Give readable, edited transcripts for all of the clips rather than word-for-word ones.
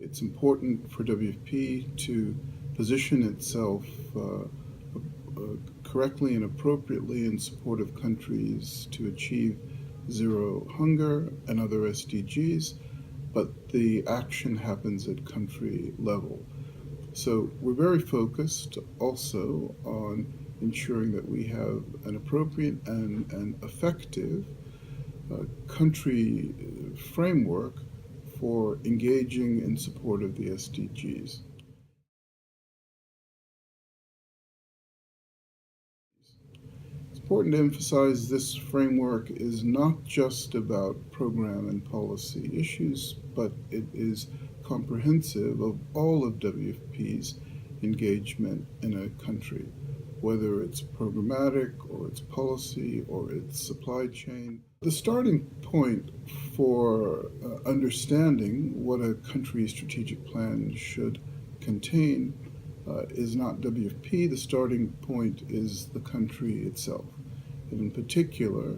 It's important for WFP to position itself correctly and appropriately in support of countries to achieve zero hunger and other SDGs, but the action happens at country level. So we're very focused also on ensuring that we have an appropriate and effective country framework for engaging in support of the SDGs. It's important to emphasize this framework is not just about program and policy issues, but it is comprehensive of all of WFP's engagement in a country, whether it's programmatic or it's policy or it's supply chain. The starting point for understanding what a country's strategic plan should contain is not WFP. The starting point is the country itself, and in particular,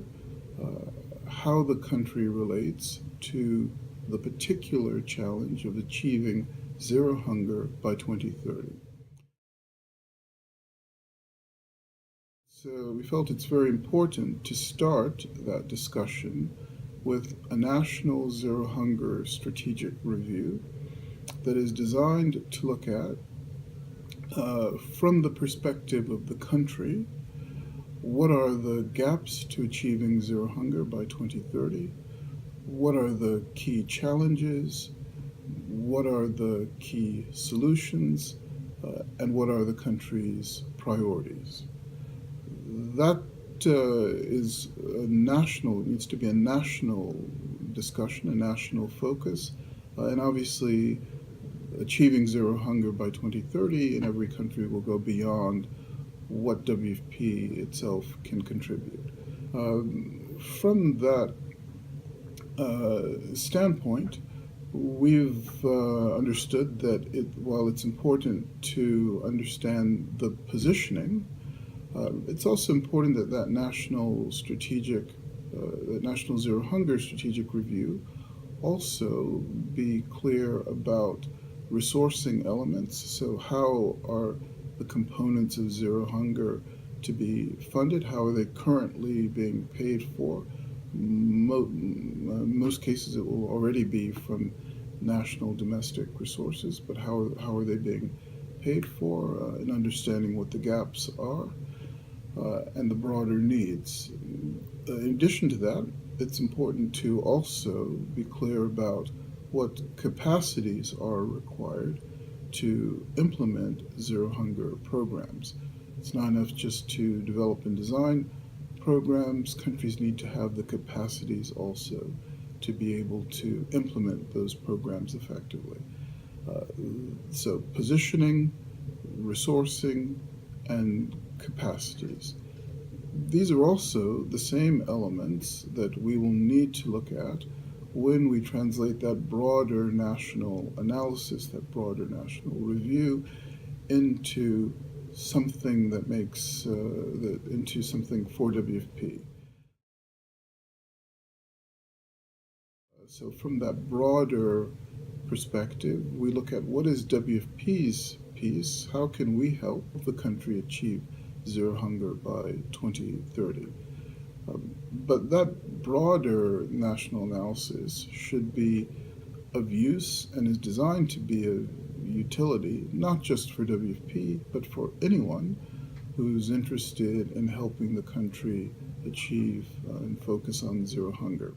how the country relates to the particular challenge of achieving zero hunger by 2030. So we felt it's very important to start that discussion with a national zero hunger strategic review that is designed to look at, from the perspective of the country, what are the gaps to achieving zero hunger by 2030? What are the key challenges? What are the key solutions? And what are the country's priorities? That is a national, it needs to be a national discussion, a national focus, and obviously achieving zero hunger by 2030 in every country will go beyond what WFP itself can contribute. From that standpoint, we've understood that while it's important to understand the positioning, it's also important that that national zero hunger strategic review also be clear about resourcing elements. So how are the components of zero hunger to be funded? How are they currently being paid for? Most cases it will already be from national domestic resources, but how are they being paid for, and understanding what the gaps are and the broader needs. In addition to that, it's important to also be clear about what capacities are required to implement zero hunger programs. It's not enough just to develop and design programs. Countries need to have the capacities also to be able to implement those programs effectively. So positioning, resourcing, and capacities. These are also the same elements that we will need to look at when we translate that broader national analysis, that broader national review into something that makes, into something for WFP. So from that broader perspective, we look at what is WFP's piece, how can we help the country achieve zero hunger by 2030. But that broader national analysis should be of use and is designed to be of utility, not just for WFP, but for anyone who's interested in helping the country achieve and focus on zero hunger.